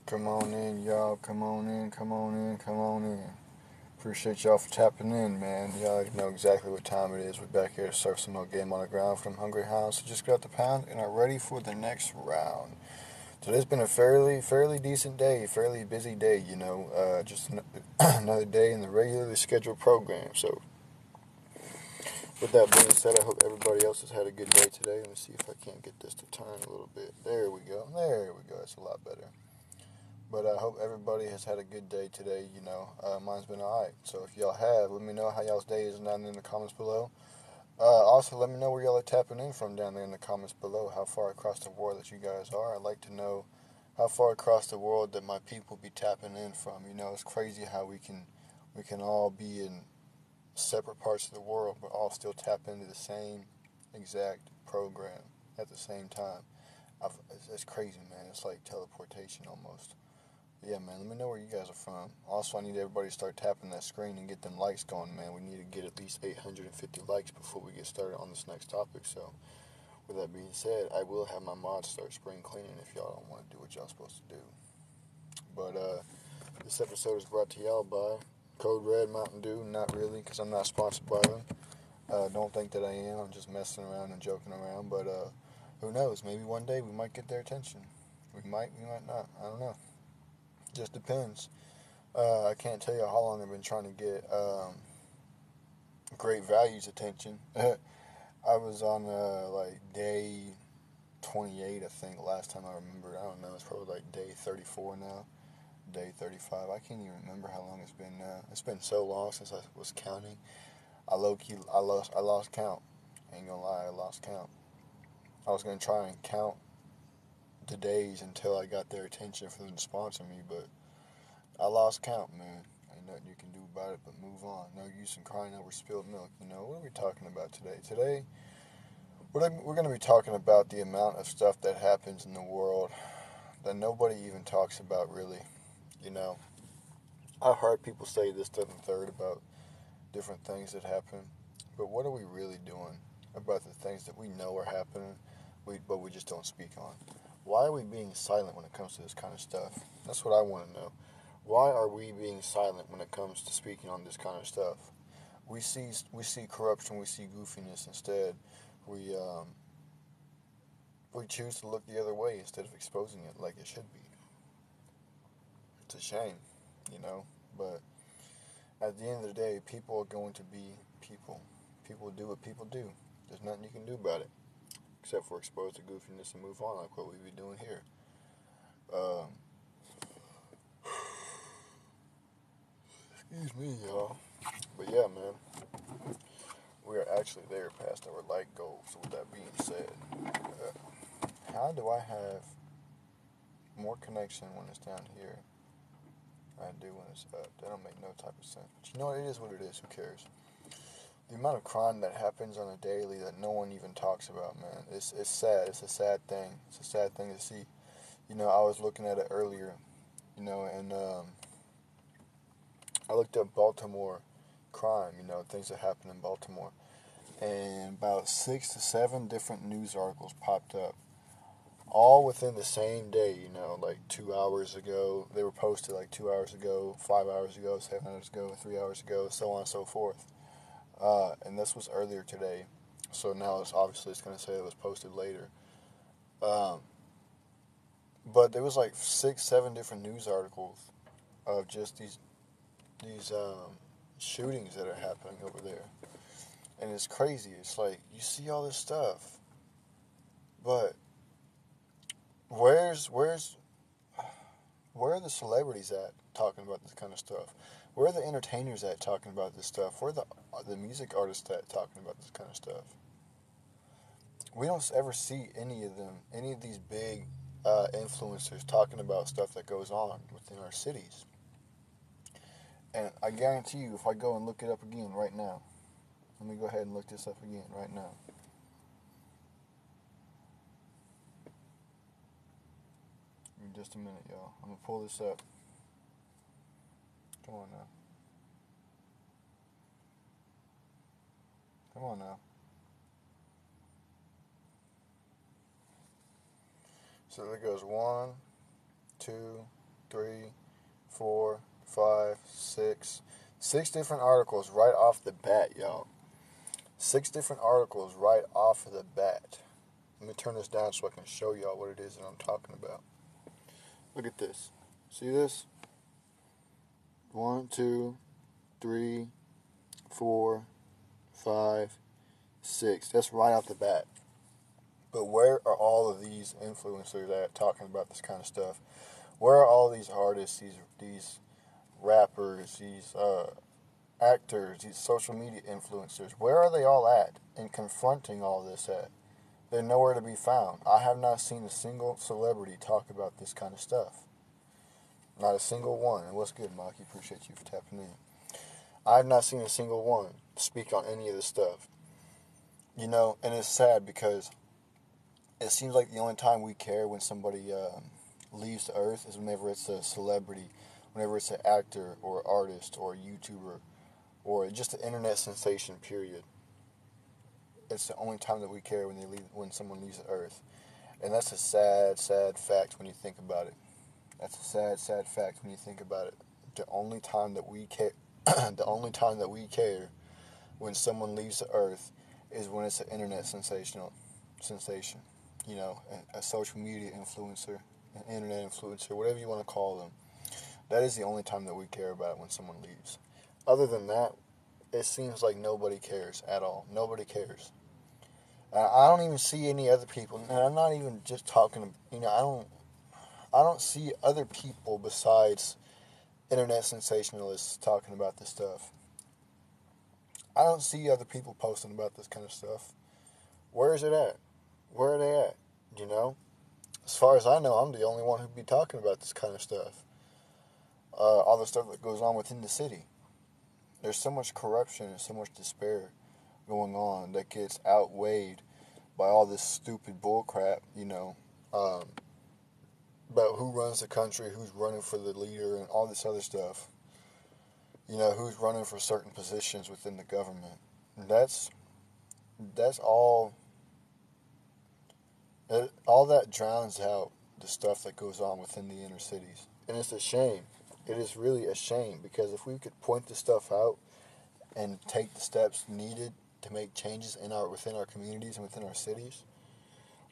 Come on in, y'all. Come on in, come on in, come on in. Appreciate y'all for tapping in, man. Y'all already know exactly what time it is. We're back here to surf some more Game on the Ground from Hungry Hounds. So just got the pound and are ready for the next round. Today's been a fairly decent day, fairly busy day, just another day in the regularly scheduled program. So with that being said, I hope everybody else has had a good day today. Let me see if I can't get this to turn a little bit. There we go. There we go. That's a lot better. But I hope everybody has had a good day today. Mine's been alright. So if y'all have, let me know how y'all's day is down in the comments below. Also, let me know where y'all are tapping in from down there in the comments below. How far across the world that you guys are. I'd like to know how far across the world that my people be tapping in from. It's crazy how we can all be in separate parts of the world, but all still tap into the same exact program at the same time. It's crazy, man. It's like teleportation almost. Yeah, man, let me know where you guys are from. Also, I need everybody to start tapping that screen and get them likes going, man. We need to get at least 850 likes before we get started on this next topic. So, with that being said, I will have my mods start spring cleaning if y'all don't want to do what y'all supposed to do. But, this episode is brought to y'all by Code Red Mountain Dew. Not really, because I'm not sponsored by them. Don't think that I am. I'm just messing around and joking around. But, who knows? Maybe one day we might get their attention. We might not. I don't know. Just depends. I can't tell you how long I've been trying to get Great Value's attention. I was on day 28, I think, last time I remember. I don't know. It's probably like day 34 now, day 35. I can't even remember how long it's been now. It's been so long since I was counting. I lost count. Ain't gonna lie, I lost count. I was gonna try and count the days until I got their attention for them to sponsor me, but I lost count, man. Ain't nothing you can do about it but move on. No use in crying over spilled milk. What are we talking about today? Today, we're going to be talking about the amount of stuff that happens in the world that nobody even talks about, really. You know, I've heard people say this, that, and third about different things that happen, but what are we really doing about the things that we know are happening, but we just don't speak on? Why are we being silent when it comes to this kind of stuff? That's what I want to know. Why are we being silent when it comes to speaking on this kind of stuff? We see corruption, we see goofiness. Instead, we we choose to look the other way instead of exposing it like it should be. It's a shame, you know. But at the end of the day, people are going to be people. People do what people do. There's nothing you can do about it except for expose the goofiness and move on, like what we be doing here. Um, Excuse me, y'all. But yeah, man. We are actually there past our light goal. So with that being said, how do I have more connection when it's down here than I do when it's up? That don't make no type of sense. But you know what? It is what it is. Who cares? The amount of crime that happens on a daily that no one even talks about, man. It's sad. It's a sad thing. It's a sad thing to see. I was looking at it earlier, and I looked up Baltimore crime, things that happen in Baltimore. And about 6 to 7 different news articles popped up, all within the same day. Like 2 hours ago, they were posted like 2 hours ago, 5 hours ago, 7 hours ago, 3 hours ago, so on and so forth. And this was earlier today, so now it's going to say it was posted later. But there was like 6, 7 different news articles of just these shootings that are happening over there. And it's crazy. It's like, you see all this stuff, but where are the celebrities at talking about this kind of stuff? Where are the entertainers at talking about this stuff? Where are the music artists at talking about this kind of stuff? We don't ever see any of them, any of these big influencers talking about stuff that goes on within our cities. And I guarantee you, if I go and look it up again right now, let me go ahead and look this up again right now. Give me just a minute, y'all. I'm going to pull this up. Come on now. Come on now. So there goes 1, 2, 3, 4, 5, 6. 6 different articles right off the bat, y'all. 6 different articles right off of the bat. Let me turn this down so I can show y'all what it is that I'm talking about. Look at this. See this? 1, 2, 3, 4, 5, 6. That's right off the bat. But where are all of these influencers at talking about this kind of stuff? Where are all these artists, these rappers, these actors, these social media influencers? Where are they all at in confronting all this at? They're nowhere to be found. I have not seen a single celebrity talk about this kind of stuff. Not a single one. And what's good, Maki? Appreciate you for tapping in. I have not seen a single one speak on any of this stuff. You know, and it's sad because it seems like the only time we care when somebody leaves the earth is whenever it's a celebrity, whenever it's an actor or artist or a YouTuber or just an internet sensation, period. It's the only time that we care when someone leaves the earth. And that's a sad, sad fact when you think about it. That's a sad, sad fact when you think about it. The only time that we care, the only time that we care when someone leaves the earth is when it's an internet sensation. You know, a social media influencer, an internet influencer, whatever you want to call them. That is the only time that we care about when someone leaves. Other than that, it seems like nobody cares at all. Nobody cares. I don't even see any other people, and I'm not even just talking. You know, I don't see other people besides internet sensationalists talking about this stuff. I don't see other people posting about this kind of stuff. Where is it at? Where are they at? You know? As far as I know, I'm the only one who'd be talking about this kind of stuff. All the stuff that goes on within the city. There's so much corruption and so much despair going on that gets outweighed by all this stupid bullcrap, you know, about who runs the country, who's running for the leader, and all this other stuff. You know, who's running for certain positions within the government. And that's all. All that drowns out the stuff that goes on within the inner cities. And it's a shame. It is really a shame, because if we could point this stuff out and take the steps needed to make changes within our communities and within our cities,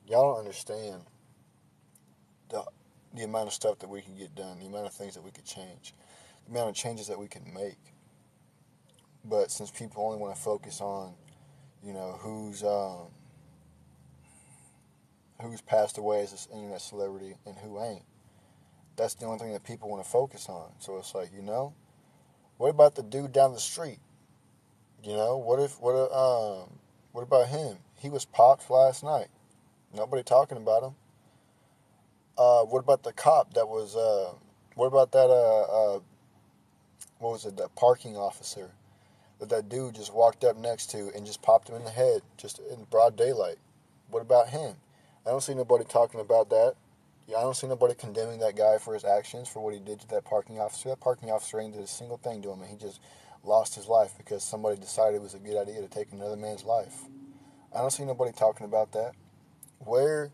y'all don't understand the amount of stuff that we can get done, the amount of things that we could change, the amount of changes that we can make. But since people only want to focus on, you know, who's passed away as this internet celebrity and who ain't, that's the only thing that people want to focus on. So it's like, you know, what about the dude down the street? You know, what about him? He was popped last night. Nobody talking about him. What about the cop that was? What about that? What was it? That parking officer that dude just walked up next to and just popped him in the head, just in broad daylight. What about him? I don't see nobody talking about that. Yeah, I don't see nobody condemning that guy for his actions, for what he did to that parking officer. That parking officer ain't did a single thing to him, and he just lost his life because somebody decided it was a good idea to take another man's life. I don't see nobody talking about that. Where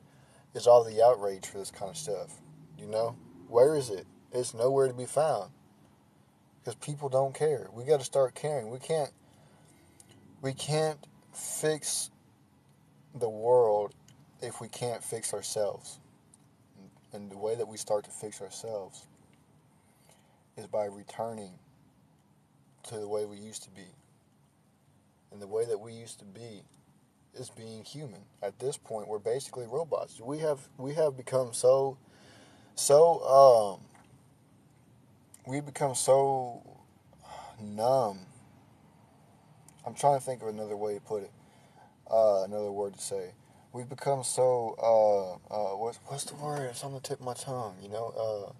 is all the outrage for this kind of stuff? You know? Where is it? It's nowhere to be found. Because people don't care. We got to start caring. We can't fix the world if we can't fix ourselves. And the way that we start to fix ourselves is by returning to the way we used to be. And the way that we used to be is being human. At this point, we're basically robots. We have become we've become so numb. I'm trying to think of another way to put it. Another word to say. We've become so, what's the word? It's on the tip of my tongue, you know?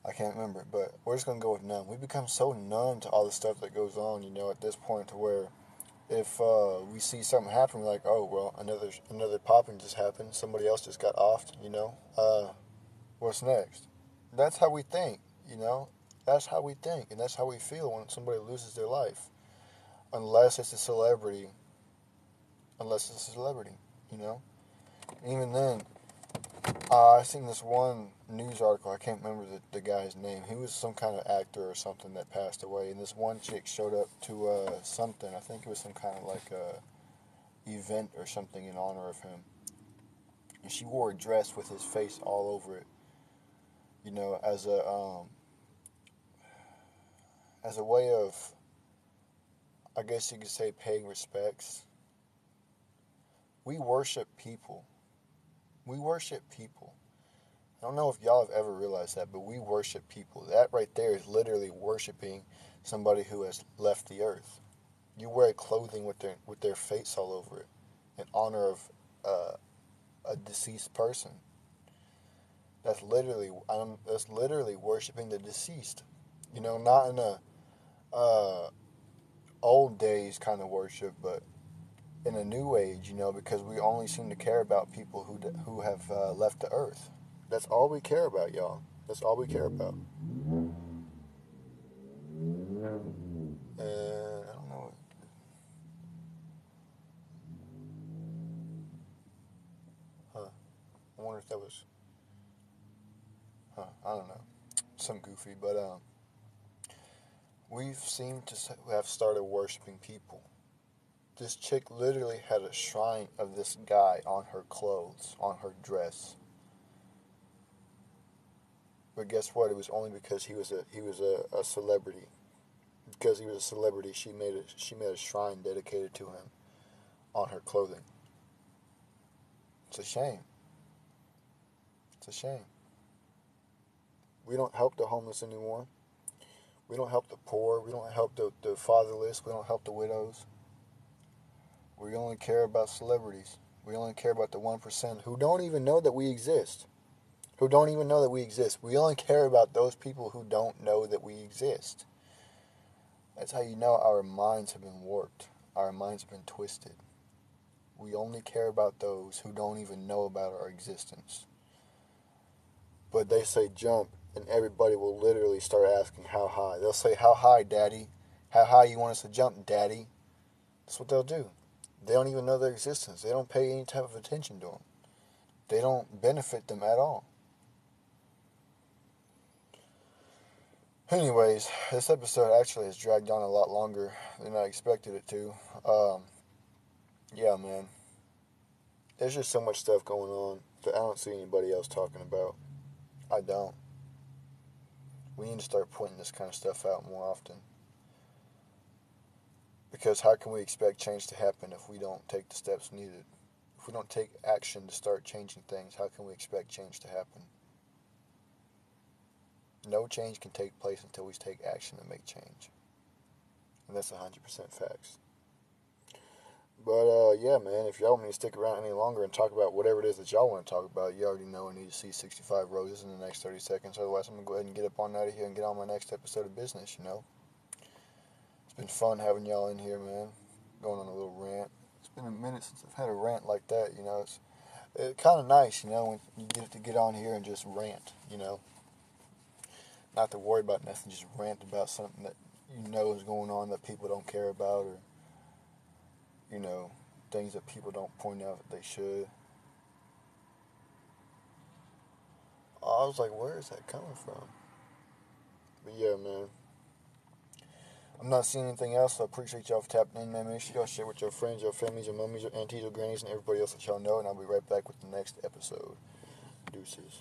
I can't remember it, but we're just going to go with numb. We've become so numb to all the stuff that goes on, you know, at this point, to where if we see something happen, we're like, oh, well, another popping just happened. Somebody else just got offed, you know? What's next? That's how we think, you know? That's how we think, and that's how we feel when somebody loses their life. Unless it's a celebrity, you know? And even then, I seen this one news article. I can't remember the guy's name. He was some kind of actor or something that passed away. And this one chick showed up to something. I think it was some kind of like event or something in honor of him. And she wore a dress with his face all over it. You know, as a way of, I guess you could say, paying respects. We worship people. We worship people. I don't know if y'all have ever realized that, but we worship people. That right there is literally worshiping somebody who has left the earth. You wear clothing with their face all over it in honor of a deceased person. That's literally worshiping the deceased. You know, not in a uh, old days kind of worship, but in a new age. You know, because we only seem to care about people who have left the earth. That's all we care about, y'all. That's all we care about. And I don't know. Huh. I wonder if that was. Huh. I don't know. Some goofy, but we've seemed to have started worshiping people. This chick literally had a shrine of this guy on her clothes, on her dress. But guess what? It was only because he was a celebrity. Because he was a celebrity, she made a shrine dedicated to him on her clothing. It's a shame. It's a shame. We don't help the homeless anymore. We don't help the poor. We don't help the fatherless. We don't help the widows. We only care about celebrities. We only care about the 1% who don't even know that we exist. Who don't even know that we exist. We only care about those people who don't know that we exist. That's how you know our minds have been warped. Our minds have been twisted. We only care about those who don't even know about our existence. But they say jump, and everybody will literally start asking how high. They'll say, "How high, Daddy? How high you want us to jump, Daddy?" That's what they'll do. They don't even know their existence. They don't pay any type of attention to them. They don't benefit them at all. Anyways, this episode actually has dragged on a lot longer than I expected it to. Yeah, man. There's just so much stuff going on that I don't see anybody else talking about. I don't. We need to start pointing this kind of stuff out more often. Because how can we expect change to happen if we don't take the steps needed? If we don't take action to start changing things, how can we expect change to happen? No change can take place until we take action to make change. And that's 100% facts. But yeah, man, if y'all want me to stick around any longer and talk about whatever it is that y'all want to talk about, you already know I need to see 65 roses in the next 30 seconds. Otherwise, I'm going to go ahead and get up on out of here and get on my next episode of business, you know. It's been fun having y'all in here, man. Going on a little rant. It's been a minute since I've had a rant like that, you know. It's kind of nice, you know, when you get to get on here and just rant, you know. Not to worry about nothing, just rant about something that you know is going on that people don't care about, or, you know, things that people don't point out that they should. I was like, where is that coming from? But yeah, man. I'm not seeing anything else, so I appreciate y'all for tapping in, man. Make sure y'all share with your friends, your families, your mummies, your aunties, your grannies, and everybody else that y'all know, and I'll be right back with the next episode. Deuces.